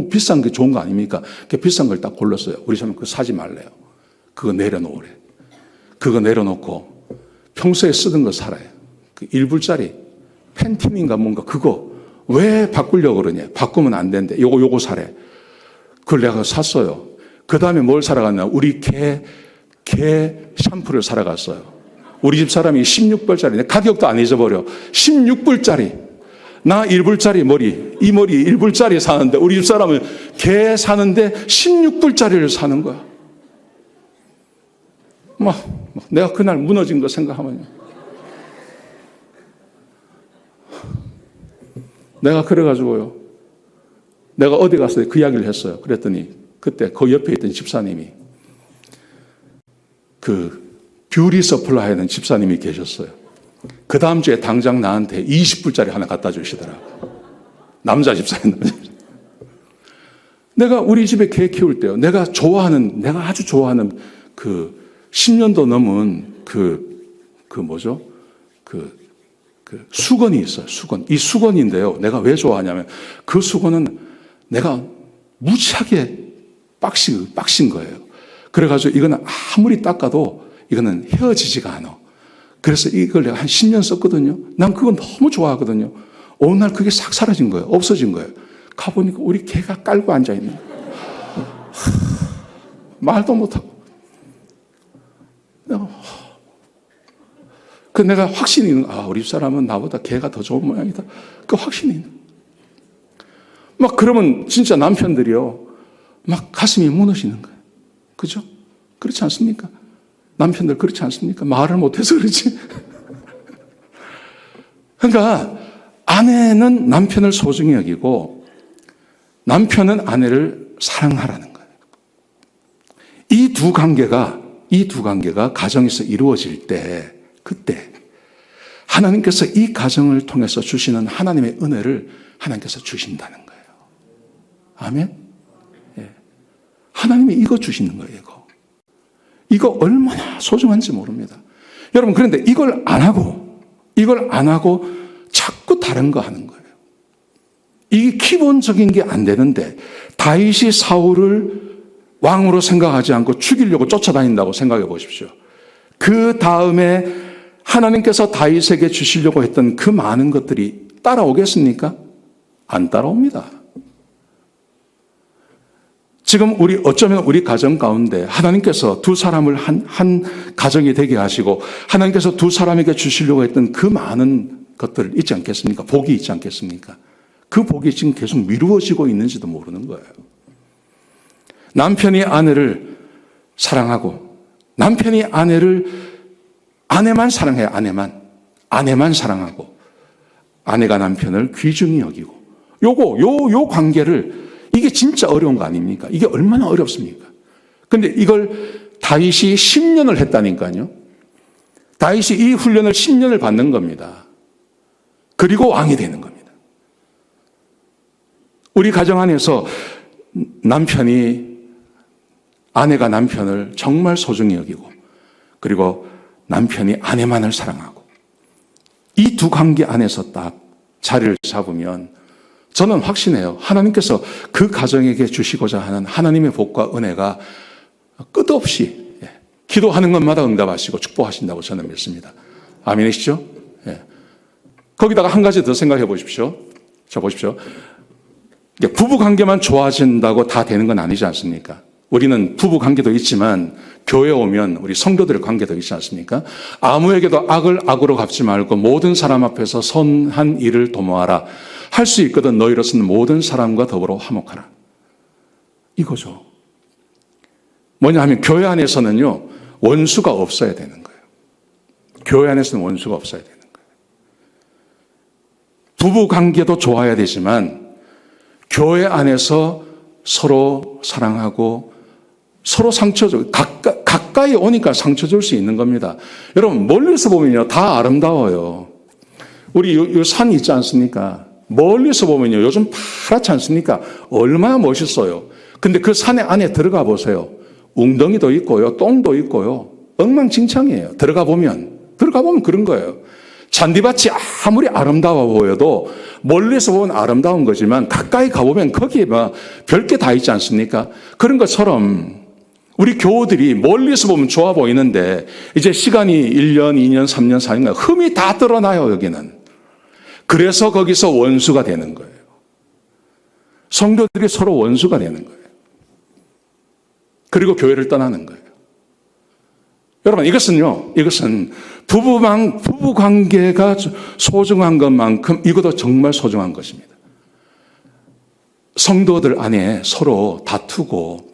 비싼 게 좋은 거 아닙니까? 그 비싼 걸 딱 골랐어요. 우리 사람은 그거 사지 말래요. 그거 내려놓으래. 그거 내려놓고 평소에 쓰던 거 살아요. 그 1불짜리 팬틴인가 뭔가 그거 왜 바꾸려고 그러냐. 바꾸면 안 된대. 요거 사래. 그걸 내가 샀어요. 그 다음에 뭘 사러 갔냐. 우리 개 샴푸를 사러 갔어요. 우리 집 사람이 16불짜리. 가격도 안 잊어버려. 16불짜리. 나 1불짜리 이 머리 1불짜리 사는데 우리 집 사람은 개 사는데 16불짜리를 사는 거야. 내가 그날 무너진 거 생각하면요. 내가 그래가지고요. 내가 어디 가서 그 이야기를 했어요. 그랬더니 그때 그 옆에 있던 집사님이 그 뷰티 서플라이 하는 집사님이 계셨어요. 그 다음 주에 당장 나한테 20불짜리 하나 갖다 주시더라고요. 남자 집사님. 내가 우리 집에 개 키울 때요. 내가 아주 좋아하는 그 10년도 넘은 수건이 있어요. 수건. 이 수건인데요. 내가 왜 좋아하냐면 그 수건은 내가 무지하게 빡신 거예요. 그래가지고 이거는 아무리 닦아도 이거는 헤어지지가 않아. 그래서 이걸 내가 한 10년 썼거든요. 난 그건 너무 좋아하거든요. 어느 날 그게 싹 사라진 거예요. 없어진 거예요. 가보니까 우리 개가 깔고 앉아있는 거예요. 말도 못하고. 내가 확신이 있는 거야. 우리 사람은 나보다 개가 더 좋은 모양이다. 그 확신이 있는 거야. 그러면 진짜 남편들이요. 가슴이 무너지는 거예요. 그죠? 그렇지 않습니까? 남편들 그렇지 않습니까? 말을 못해서 그렇지. 그러니까 아내는 남편을 소중히 여기고 남편은 아내를 사랑하라는 거예요. 이 두 관계가 가정에서 이루어질 때 그때 하나님께서 이 가정을 통해서 주시는 하나님의 은혜를 하나님께서 주신다는 거예요. 아멘? 예. 하나님이 이거 주시는 거예요. 이거 얼마나 소중한지 모릅니다. 여러분, 그런데 이걸 안 하고 자꾸 다른 거 하는 거예요. 이게 기본적인 게 안 되는데 다윗이 사울을 왕으로 생각하지 않고 죽이려고 쫓아다닌다고 생각해 보십시오. 그 다음에 하나님께서 다윗에게 주시려고 했던 그 많은 것들이 따라오겠습니까? 안 따라옵니다. 지금 어쩌면 우리 가정 가운데 하나님께서 두 사람을 한 가정이 되게 하시고 하나님께서 두 사람에게 주시려고 했던 그 많은 것들 있지 않겠습니까? 복이 있지 않겠습니까? 그 복이 지금 계속 미루어지고 있는지도 모르는 거예요. 남편이 아내를 사랑하고 남편이 아내만 사랑해요. 아내만 사랑하고 아내가 남편을 귀중히 여기고 요 관계를 이게 진짜 어려운 거 아닙니까? 이게 얼마나 어렵습니까? 근데 이걸 다윗이 10년을 했다니까요. 다윗이 이 훈련을 10년을 받는 겁니다. 그리고 왕이 되는 겁니다. 우리 가정 안에서 아내가 남편을 정말 소중히 여기고 그리고 남편이 아내만을 사랑하고 이 두 관계 안에서 딱 자리를 잡으면 저는 확신해요. 하나님께서 그 가정에게 주시고자 하는 하나님의 복과 은혜가 끝없이 기도하는 것마다 응답하시고 축복하신다고 저는 믿습니다. 아멘이시죠? 예. 거기다가 한 가지 더 생각해 보십시오. 자, 보십시오. 부부 관계만 좋아진다고 다 되는 건 아니지 않습니까? 우리는 부부 관계도 있지만 교회 오면 우리 성도들의 관계도 있지 않습니까? 아무에게도 악을 악으로 갚지 말고 모든 사람 앞에서 선한 일을 도모하라. 할 수 있거든 너희로서는 모든 사람과 더불어 화목하라. 이거죠. 뭐냐 하면 교회 안에서는요, 원수가 없어야 되는 거예요. 교회 안에서는 원수가 없어야 되는 거예요. 부부 관계도 좋아야 되지만 교회 안에서 서로 사랑하고 서로 상처 줘. 가까이 오니까 상처 줄 수 있는 겁니다. 여러분, 멀리서 보면요, 다 아름다워요. 우리 요 산 있지 않습니까? 멀리서 보면요, 요즘 파랗지 않습니까? 얼마나 멋있어요. 근데 그 산의 안에 들어가 보세요. 웅덩이도 있고요, 똥도 있고요. 엉망진창이에요. 들어가 보면 그런 거예요. 잔디밭이 아무리 아름다워 보여도 멀리서 보면 아름다운 거지만 가까이 가보면 거기에 막 별게 다 있지 않습니까? 그런 것처럼 우리 교우들이 멀리서 보면 좋아 보이는데 이제 시간이 1년, 2년, 3년, 4년 흠이 다 드러나요, 여기는. 그래서 거기서 원수가 되는 거예요. 성도들이 서로 원수가 되는 거예요. 그리고 교회를 떠나는 거예요. 여러분, 이것은 부부 관계가 소중한 것만큼 이것도 정말 소중한 것입니다. 성도들 안에 서로 다투고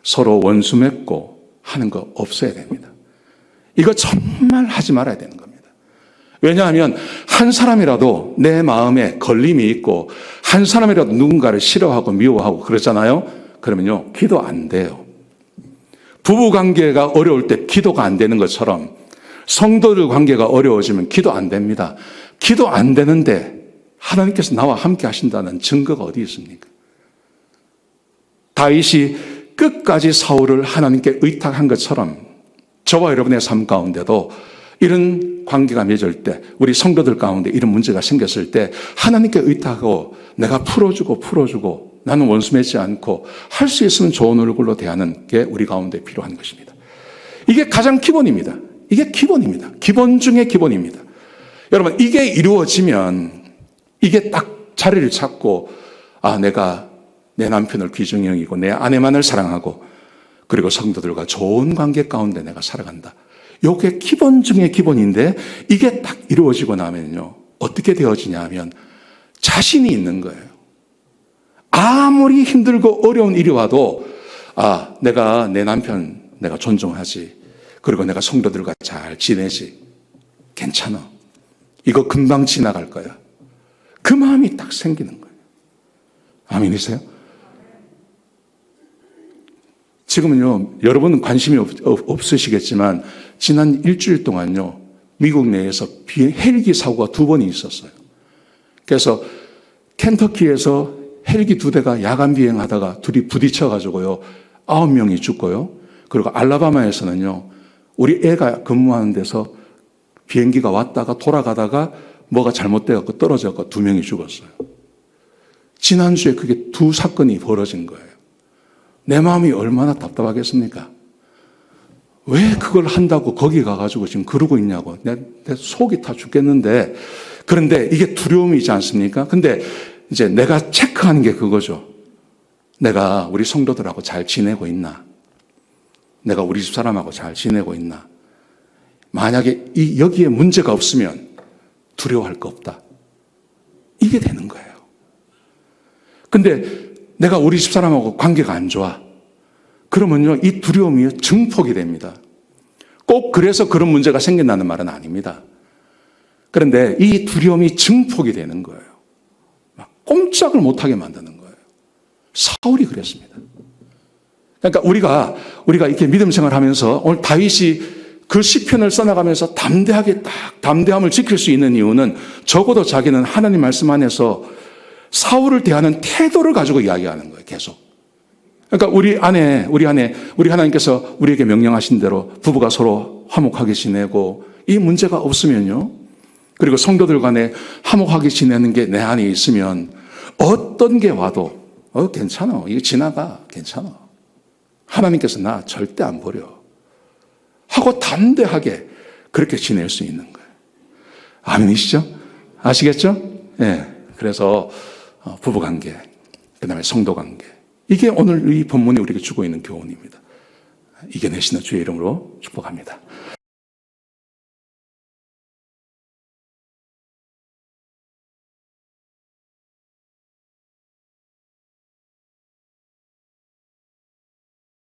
서로 원수 맺고 하는 거 없어야 됩니다. 이거 정말 하지 말아야 되는 겁니다. 왜냐하면 한 사람이라도 내 마음에 걸림이 있고 한 사람이라도 누군가를 싫어하고 미워하고 그러잖아요. 그러면요, 기도 안 돼요. 부부 관계가 어려울 때 기도가 안 되는 것처럼 성도들 관계가 어려워지면 기도 안 됩니다. 기도 안 되는데 하나님께서 나와 함께 하신다는 증거가 어디 있습니까? 다윗이 끝까지 사울을 하나님께 의탁한 것처럼 저와 여러분의 삶 가운데도 이런 관계가 맺을 때, 우리 성도들 가운데 이런 문제가 생겼을 때 하나님께 의탁하고 내가 풀어주고 나는 원수 맺지 않고 할 수 있으면 좋은 얼굴로 대하는 게 우리 가운데 필요한 것입니다. 이게 가장 기본입니다. 이게 기본입니다. 기본 중에 기본입니다. 여러분, 이게 이루어지면 이게 딱 자리를 찾고 내가 내 남편을 귀중히 여기고 내 아내만을 사랑하고 그리고 성도들과 좋은 관계 가운데 내가 살아간다. 이게 기본 중에 기본인데 이게 딱 이루어지고 나면요, 어떻게 되어지냐 하면 자신이 있는 거예요. 아무리 힘들고 어려운 일이 와도 내가 내 남편 내가 존중하지. 그리고 내가 성도들과 잘 지내지. 괜찮아. 이거 금방 지나갈 거야. 그 마음이 딱 생기는 거예요. 아멘이세요? 지금은요, 여러분은 관심이 없으시겠지만 지난 일주일 동안요, 미국 내에서 헬기 사고가 2번이 있었어요. 그래서 켄터키에서 헬기 2대가 야간 비행하다가 둘이 부딪혀가지고요, 9명이 죽고요. 그리고 알라바마에서는요, 우리 애가 근무하는 데서 비행기가 왔다가 돌아가다가 뭐가 잘못되어서 떨어져서 2명이 죽었어요. 지난주에 그게 2 사건이 벌어진 거예요. 내 마음이 얼마나 답답하겠습니까? 왜 그걸 한다고 거기 가가지고 지금 그러고 있냐고. 내 속이 다 죽겠는데. 그런데 이게 두려움이지 않습니까? 근데 이제 내가 체크하는 게 그거죠. 내가 우리 성도들하고 잘 지내고 있나? 내가 우리 집 사람하고 잘 지내고 있나? 만약에 여기에 문제가 없으면 두려워할 거 없다. 이게 되는 거예요. 근데 내가 우리 집 사람하고 관계가 안 좋아. 그러면요, 이 두려움이 증폭이 됩니다. 꼭 그래서 그런 문제가 생긴다는 말은 아닙니다. 그런데 이 두려움이 증폭이 되는 거예요. 막 꼼짝을 못하게 만드는 거예요. 사울이 그랬습니다. 그러니까 우리가 이렇게 믿음 생활하면서 오늘 다윗이 그 시편을 써나가면서 담대하게 딱 담대함을 지킬 수 있는 이유는 적어도 자기는 하나님 말씀 안에서 사울을 대하는 태도를 가지고 이야기하는 거예요, 계속. 그러니까 우리 하나님께서 우리에게 명령하신 대로 부부가 서로 화목하게 지내고 이 문제가 없으면요. 그리고 성도들 간에 화목하게 지내는 게 내 안에 있으면 어떤 게 와도 괜찮아. 이거 지나가. 괜찮아. 하나님께서 나 절대 안 버려. 하고 담대하게 그렇게 지낼 수 있는 거예요. 아멘이시죠? 아시겠죠? 예. 그래서 부부관계, 그 다음에 성도관계. 이게 오늘 이 본문이 우리에게 주고 있는 교훈입니다. 이겨내시는 주의 이름으로 축복합니다.